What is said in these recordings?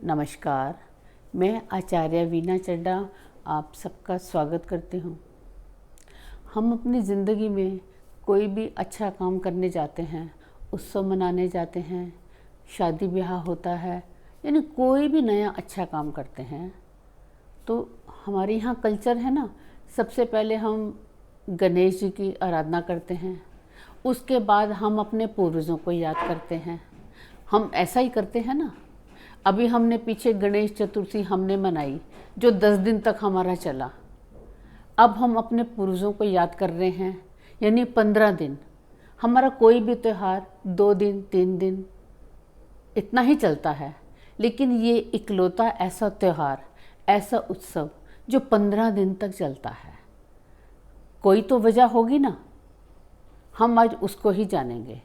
नमस्कार, मैं आचार्य वीना चड्ढा आप सबका स्वागत करती हूँ। हम अपनी ज़िंदगी में कोई भी अच्छा काम करने जाते हैं, उत्सव मनाने जाते हैं, शादी ब्याह होता है, यानी कोई भी नया अच्छा काम करते हैं तो हमारे यहाँ कल्चर है ना, सबसे पहले हम गणेश जी की आराधना करते हैं, उसके बाद हम अपने पूर्वजों को याद करते हैं। हम ऐसा ही करते हैं ना। अभी हमने पीछे गणेश चतुर्थी हमने मनाई जो 10 दिन तक हमारा चला। अब हम अपने पूर्वजों को याद कर रहे हैं, यानी 15 दिन। हमारा कोई भी त्यौहार 2 दिन 3 दिन इतना ही चलता है, लेकिन ये इकलौता ऐसा त्यौहार, ऐसा उत्सव जो 15 दिन तक चलता है। कोई तो वजह होगी ना, हम आज उसको ही जानेंगे।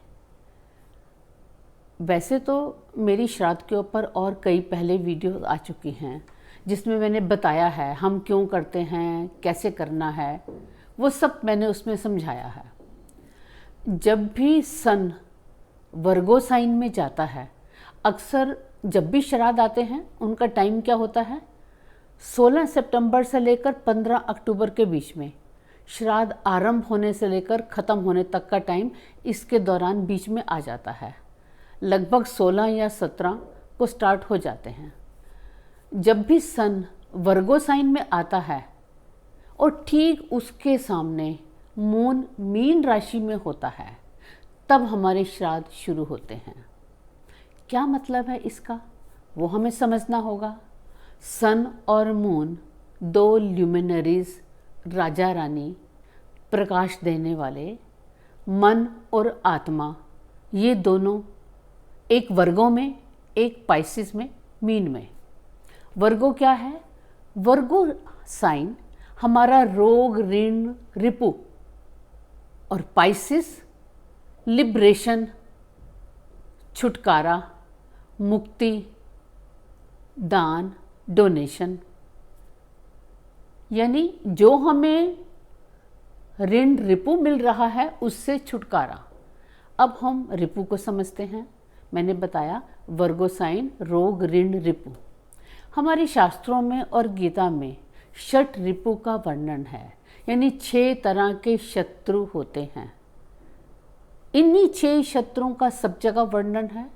वैसे तो मेरी श्राद्ध के ऊपर और कई पहले वीडियो आ चुकी हैं जिसमें मैंने बताया है हम क्यों करते हैं, कैसे करना है, वो सब मैंने उसमें समझाया है। जब भी सन वर्गो साइन में जाता है, अक्सर जब भी श्राद्ध आते हैं उनका टाइम क्या होता है, 16 सितंबर से लेकर 15 अक्टूबर के बीच में। श्राद्ध आरंभ होने से लेकर ख़त्म होने तक का टाइम इसके दौरान बीच में आ जाता है। लगभग 16 या 17 को स्टार्ट हो जाते हैं। जब भी सन वर्गो साइन में आता है और ठीक उसके सामने मून मीन राशि में होता है, तब हमारे श्राद्ध शुरू होते हैं। क्या मतलब है इसका, वो हमें समझना होगा। सन और मून 2 ल्यूमिनरीज, राजा रानी, प्रकाश देने वाले, मन और आत्मा, ये दोनों एक वर्गो में, एक पाइसिस में, मीन में। वर्गो क्या है? वर्गो साइन हमारा रोग, ऋण, रिपु, और पाइसिस लिबरेशन, छुटकारा, मुक्ति, दान, डोनेशन। यानी जो हमें ऋण रिपु मिल रहा है उससे छुटकारा। अब हम रिपु को समझते हैं। मैंने बताया वर्गो साइन, रोग, ऋण, रिपु। हमारे शास्त्रों में और गीता में 6 रिपु का वर्णन है, यानी 6 तरह के शत्रु होते हैं। इन्हीं 6 शत्रुओं का सब जगह वर्णन है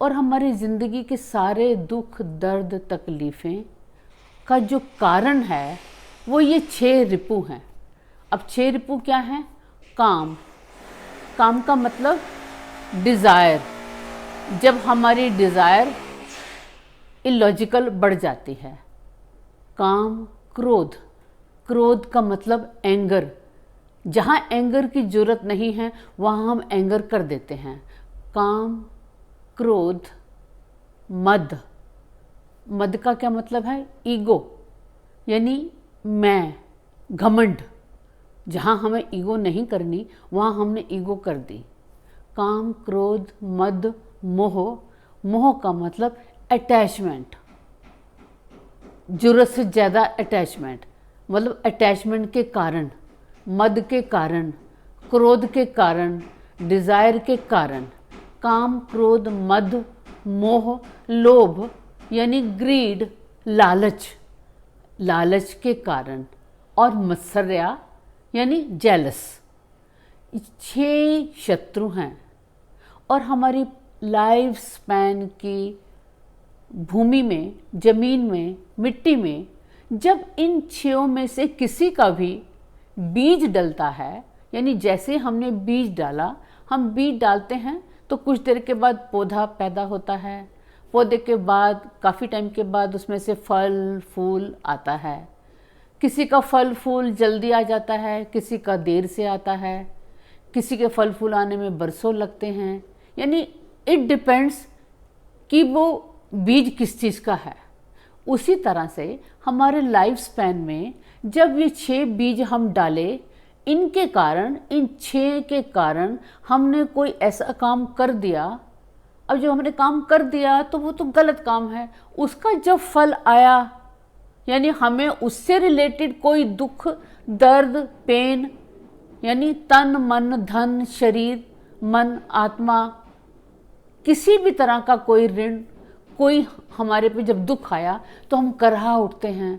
और हमारी ज़िंदगी के सारे दुख, दर्द, तकलीफ़ें का जो कारण है वो ये 6 रिपु हैं। अब 6 रिपु क्या हैं? काम। काम का मतलब डिज़ायर। जब हमारी डिज़ायर इलॉजिकल बढ़ जाती है। काम। क्रोध। क्रोध का मतलब एंगर। जहाँ एंगर की ज़रूरत नहीं है वहाँ हम एंगर कर देते हैं। काम, क्रोध। मद। मद का क्या मतलब है? ईगो, यानी मैं, घमंड। जहाँ हमें ईगो नहीं करनी वहाँ हमने ईगो कर दी। काम, क्रोध, मद, मोह। मोह का मतलब अटैचमेंट, जरूरत से ज़्यादा अटैचमेंट, मतलब अटैचमेंट के कारण, मद के कारण, क्रोध के कारण, डिज़ायर के कारण। काम, क्रोध, मद, मोह, लोभ यानी ग्रीड, लालच, लालच के कारण, और मत्सर्या यानी जेलस। 6 शत्रु हैं और हमारी लाइफ स्पैन की भूमि में, जमीन में, मिट्टी में जब इन 6 में से किसी का भी बीज डलता है, यानी जैसे हमने बीज डाला, हम बीज डालते हैं तो कुछ देर के बाद पौधा पैदा होता है। पौधे के बाद काफ़ी टाइम के बाद उसमें से फल फूल आता है। किसी का फल फूल जल्दी आ जाता है, किसी का देर से आता है, किसी के फल फूल आने में बरसों लगते हैं। यानी इट डिपेंड्स कि वो बीज किस चीज़ का है। उसी तरह से हमारे लाइफ स्पैन में जब ये 6 बीज हम डाले, इनके कारण, इन 6 के कारण हमने कोई ऐसा काम कर दिया। अब जो हमने काम कर दिया तो वो तो गलत काम है। उसका जब फल आया, यानी हमें उससे रिलेटेड कोई दुख, दर्द, पेन, यानी तन, मन, धन, शरीर, मन, आत्मा, किसी भी तरह का कोई ऋण, कोई हमारे पे जब दुख आया तो हम कराह उठते हैं,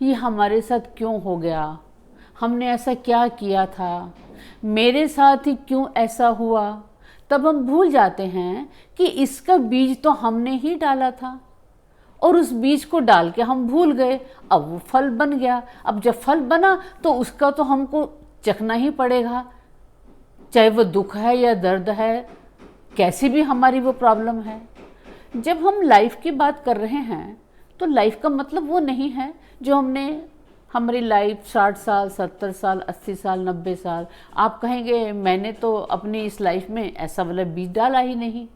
ये हमारे साथ क्यों हो गया, हमने ऐसा क्या किया था, मेरे साथ ही क्यों ऐसा हुआ। तब हम भूल जाते हैं कि इसका बीज तो हमने ही डाला था और उस बीज को डाल के हम भूल गए। अब वो फल बन गया, अब जब फल बना तो उसका तो हमको चखना ही पड़ेगा, चाहे वो दुख है या दर्द है, कैसी भी हमारी वो प्रॉब्लम है। जब हम लाइफ की बात कर रहे हैं तो लाइफ का मतलब वो नहीं है जो हमारी लाइफ 60 साल, 70 साल, 80 साल, 90 साल। आप कहेंगे मैंने तो अपनी इस लाइफ में ऐसा वाला बीज डाला ही नहीं।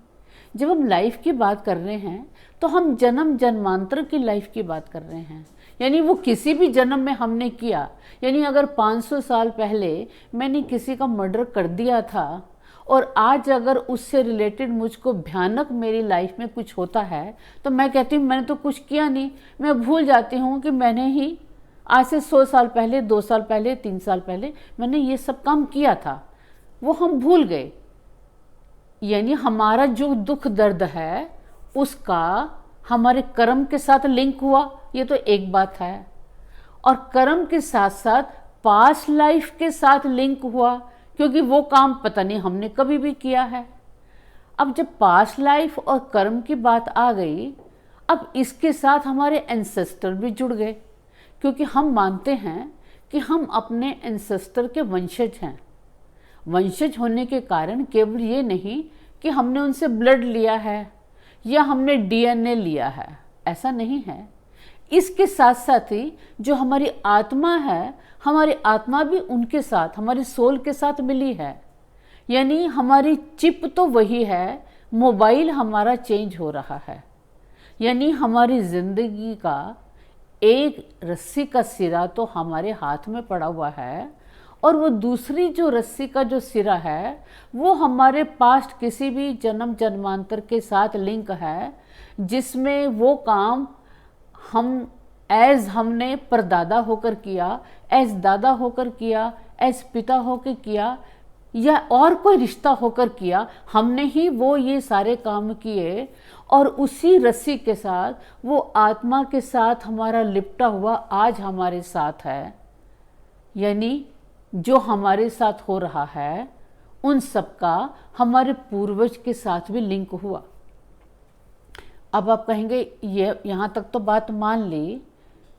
जब हम लाइफ की बात कर रहे हैं तो हम जन्म जन्मांतर की लाइफ की बात कर रहे हैं, यानी वो किसी भी जन्म में हमने किया। यानी अगर 500 साल पहले मैंने किसी का मर्डर कर दिया था और आज अगर उससे रिलेटेड मुझको भयानक मेरी लाइफ में कुछ होता है तो मैं कहती हूँ मैंने तो कुछ किया नहीं, मैं भूल जाती हूँ कि मैंने ही आज से 100 साल पहले, 2 साल पहले, 3 साल पहले मैंने ये सब काम किया था, वो हम भूल गए। यानी हमारा जो दुख दर्द है उसका हमारे कर्म के साथ लिंक हुआ, ये तो एक बात है। और कर्म के साथ साथ पास्ट लाइफ के साथ लिंक हुआ, क्योंकि वो काम पता नहीं हमने कभी भी किया है। अब जब पास्ट लाइफ और कर्म की बात आ गई, अब इसके साथ हमारे एंसेस्टर भी जुड़ गए, क्योंकि हम मानते हैं कि हम अपने एंसेस्टर के वंशज हैं। वंशज होने के कारण केवल ये नहीं कि हमने उनसे ब्लड लिया है या हमने डीएनए लिया है, ऐसा नहीं है। इसके साथ साथ ही जो हमारी आत्मा है, हमारी आत्मा भी उनके साथ, हमारी सोल के साथ मिली है। यानी हमारी चिप तो वही है, मोबाइल हमारा चेंज हो रहा है। यानी हमारी जिंदगी का एक रस्सी का सिरा तो हमारे हाथ में पड़ा हुआ है और वो दूसरी जो रस्सी का जो सिरा है वो हमारे पास्ट किसी भी जन्म जन्मांतर के साथ लिंक है, जिसमें वो काम हमने परदादा होकर किया, एज दादा होकर किया, एज पिता होकर किया या और कोई रिश्ता होकर किया, हमने ही वो ये सारे काम किए और उसी रस्सी के साथ वो आत्मा के साथ हमारा लिपटा हुआ आज हमारे साथ है। यानी जो हमारे साथ हो रहा है उन सब का हमारे पूर्वज के साथ भी लिंक हुआ। अब आप कहेंगे ये यहाँ तक तो बात मान ली,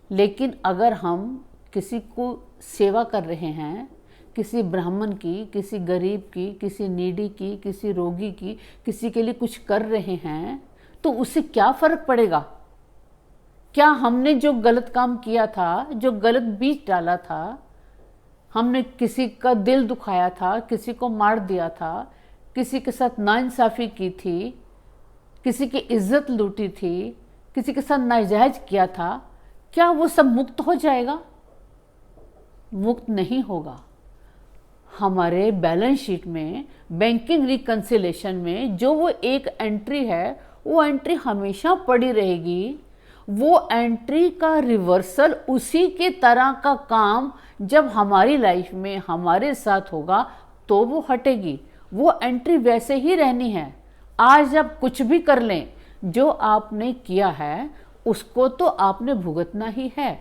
लेकिन अगर हम किसी को सेवा कर रहे हैं, किसी ब्राह्मण की, किसी गरीब की, किसी नीडी की, किसी रोगी की, किसी के लिए कुछ कर रहे हैं, तो उससे क्या फर्क पड़ेगा? क्या हमने जो गलत काम किया था, जो गलत बीज डाला था, हमने किसी का दिल दुखाया था, किसी को मार दिया था, किसी के साथ नाइंसाफ़ी की थी, किसी की इज्जत लूटी थी, किसी के साथ नाजायज किया था, क्या वो सब मुक्त हो जाएगा? मुक्त नहीं होगा। हमारे बैलेंस शीट में, बैंकिंग रिकंसिलेशन में जो वो एक एंट्री है, वो एंट्री हमेशा पड़ी रहेगी। वो एंट्री का रिवर्सल उसी के तरह का काम जब हमारी लाइफ में हमारे साथ होगा तो वो हटेगी। वो एंट्री वैसे ही रहनी है। आज आप कुछ भी कर लें, जो आपने किया है उसको तो आपने भुगतना ही है।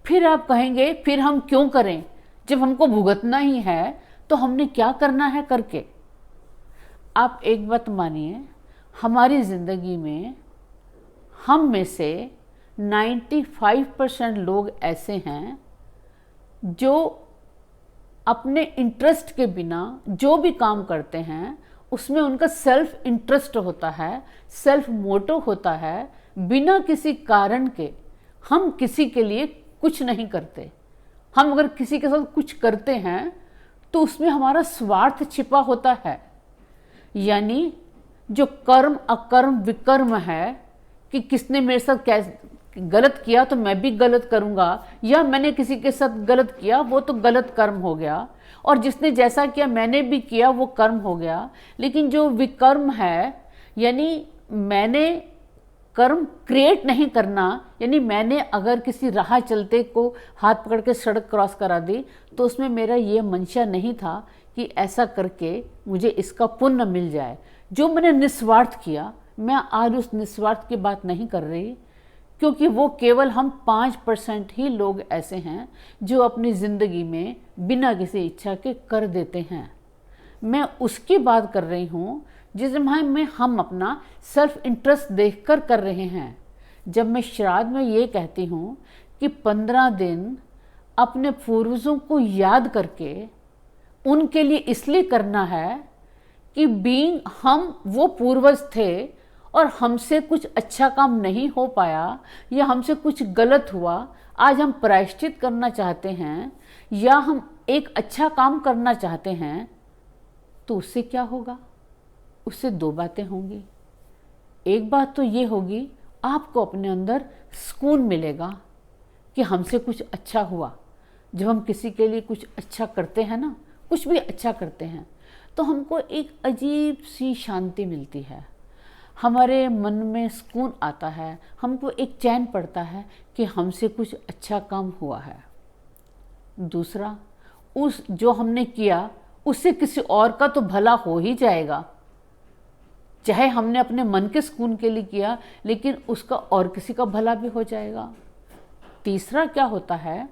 फिर आप कहेंगे फिर हम क्यों करें, जब हमको भुगतना ही है तो हमने क्या करना है करके। आप एक बात मानिए, हमारी ज़िंदगी में हम में से 95% लोग ऐसे हैं जो अपने इंटरेस्ट के बिना जो भी काम करते हैं उसमें उनका सेल्फ इंटरेस्ट होता है, सेल्फ मोटो होता है। बिना किसी कारण के हम किसी के लिए कुछ नहीं करते। हम अगर किसी के साथ कुछ करते हैं तो उसमें हमारा स्वार्थ छिपा होता है। यानी जो कर्म अकर्म विकर्म है कि किसने मेरे साथ गलत किया तो मैं भी गलत करूँगा, या मैंने किसी के साथ गलत किया वो तो गलत कर्म हो गया, और जिसने जैसा किया मैंने भी किया वो कर्म हो गया। लेकिन जो विकर्म है, यानी मैंने कर्म क्रिएट नहीं करना, यानी मैंने अगर किसी राह चलते को हाथ पकड़ के सड़क क्रॉस करा दी तो उसमें मेरा ये मंशा नहीं था कि ऐसा करके मुझे इसका पुण्य मिल जाए। जो मैंने निस्वार्थ किया, मैं आज उस निस्वार्थ की बात नहीं कर रही, क्योंकि वो केवल हम 5% ही लोग ऐसे हैं जो अपनी ज़िंदगी में बिना किसी इच्छा के कर देते हैं। मैं उसकी बात कर रही हूँ जिसमें हम अपना सेल्फ इंटरेस्ट देखकर कर रहे हैं। जब मैं श्राद्ध में ये कहती हूँ कि 15 दिन अपने पूर्वजों को याद करके उनके लिए इसलिए करना है कि बीइंग हम वो पूर्वज थे और हमसे कुछ अच्छा काम नहीं हो पाया या हमसे कुछ गलत हुआ, आज हम प्रायश्चित करना चाहते हैं या हम एक अच्छा काम करना चाहते हैं, तो उससे क्या होगा? उससे 2 बातें होंगी। एक बात तो ये होगी, आपको अपने अंदर सुकून मिलेगा कि हमसे कुछ अच्छा हुआ। जब हम किसी के लिए कुछ अच्छा करते हैं ना, कुछ भी अच्छा करते हैं, तो हमको एक अजीब सी शांति मिलती है, हमारे मन में सुकून आता है, हमको एक चैन पड़ता है कि हमसे कुछ अच्छा काम हुआ है। दूसरा, उस जो हमने किया उससे किसी और का तो भला हो ही जाएगा, चाहे हमने अपने मन के सुकून के लिए किया, लेकिन उसका और किसी का भला भी हो जाएगा। तीसरा क्या होता है,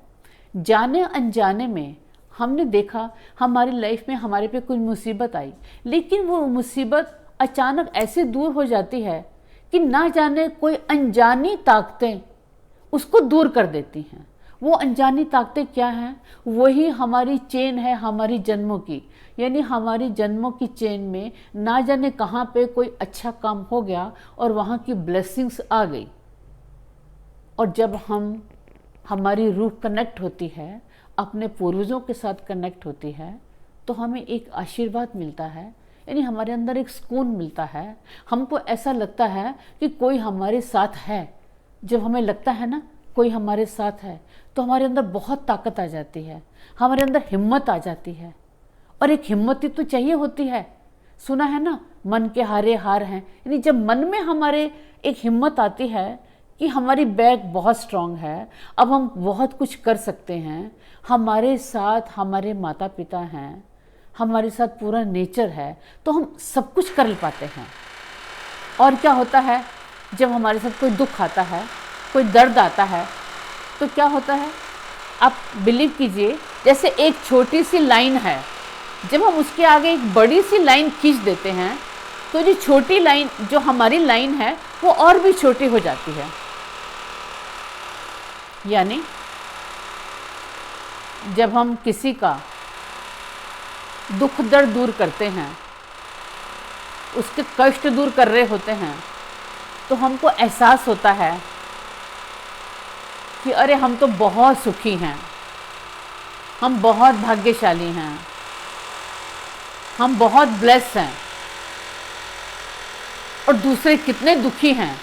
जाने अनजाने में हमने देखा हमारी लाइफ में हमारे पे कुछ मुसीबत आई, लेकिन वो मुसीबत अचानक ऐसे दूर हो जाती है कि ना जाने कोई अनजानी ताकतें उसको दूर कर देती हैं। वो अनजानी ताकतें क्या हैं? वही हमारी चेन है हमारी जन्मों की, यानी हमारी जन्मों की चेन में ना जाने कहाँ पे कोई अच्छा काम हो गया और वहाँ की ब्लेसिंग्स आ गई। और जब हमारी रूह कनेक्ट होती है, अपने पूर्वजों के साथ कनेक्ट होती है, तो हमें एक आशीर्वाद मिलता है, यानी हमारे अंदर एक सुकून मिलता है। हमको ऐसा लगता है कि कोई हमारे साथ है। जब हमें लगता है ना कोई हमारे साथ है, तो हमारे अंदर बहुत ताकत आ जाती है, हमारे अंदर हिम्मत आ जाती है। और एक हिम्मत ही तो चाहिए होती है। सुना है ना, मन के हारे हार हैं, यानी जब मन में हमारे एक हिम्मत आती है कि हमारी बैक बहुत स्ट्रांग है, अब हम बहुत कुछ कर सकते हैं, हमारे साथ हमारे माता पिता हैं, हमारे साथ पूरा नेचर है, तो हम सब कुछ कर पाते हैं। और क्या होता है, जब हमारे साथ कोई दुख आता है, कोई दर्द आता है, तो क्या होता है, आप बिलीव कीजिए, जैसे एक छोटी सी लाइन है, जब हम उसके आगे एक बड़ी सी लाइन खींच देते हैं, तो जो छोटी लाइन, जो हमारी लाइन है, वो और भी छोटी हो जाती है। यानी जब हम किसी का दुख दर्द दूर करते हैं, उसके कष्ट दूर कर रहे होते हैं, तो हमको एहसास होता है कि अरे हम तो बहुत सुखी हैं, हम बहुत भाग्यशाली हैं, हम बहुत ब्लेस्ड हैं, और दूसरे कितने दुखी हैं।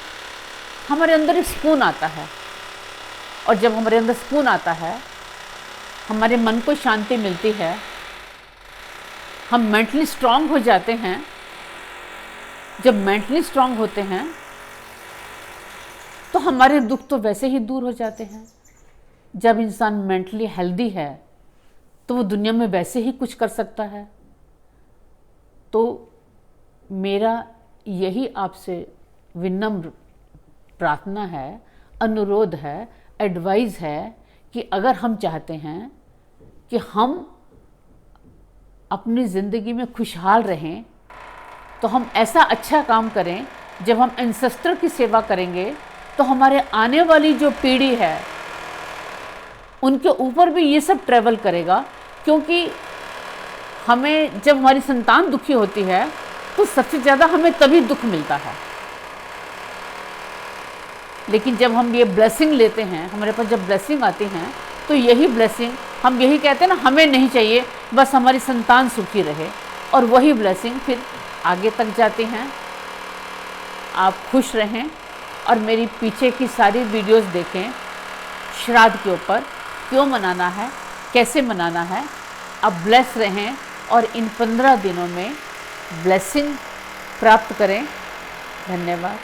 हमारे अंदर एक सुकून आता है, और जब हमारे अंदर सुकून आता है, हमारे मन को शांति मिलती है, हम मेंटली स्ट्रांग हो जाते हैं। जब मेंटली स्ट्रांग होते हैं तो हमारे दुख तो वैसे ही दूर हो जाते हैं। जब इंसान मेंटली हेल्दी है तो वो दुनिया में वैसे ही कुछ कर सकता है। तो मेरा यही आपसे विनम्र प्रार्थना है, अनुरोध है, एडवाइस है कि अगर हम चाहते हैं कि हम अपनी ज़िंदगी में खुशहाल रहें, तो हम ऐसा अच्छा काम करें। जब हम एंसेस्टर की सेवा करेंगे तो हमारे आने वाली जो पीढ़ी है उनके ऊपर भी ये सब ट्रैवल करेगा, क्योंकि हमें जब हमारी संतान दुखी होती है तो सबसे ज़्यादा हमें तभी दुख मिलता है। लेकिन जब हम ये ब्लेसिंग लेते हैं, हमारे पास जब ब्लेसिंग आती हैं, तो यही ब्लेसिंग हम यही कहते हैं ना, हमें नहीं चाहिए, बस हमारी संतान सुखी रहे, और वही ब्लेसिंग फिर आगे तक जाती हैं। आप खुश रहें और मेरी पीछे की सारी वीडियोस देखें, श्राद्ध के ऊपर क्यों मनाना है, कैसे मनाना है। आप ब्लेस रहें और इन 15 दिनों में ब्लेसिंग प्राप्त करें। धन्यवाद।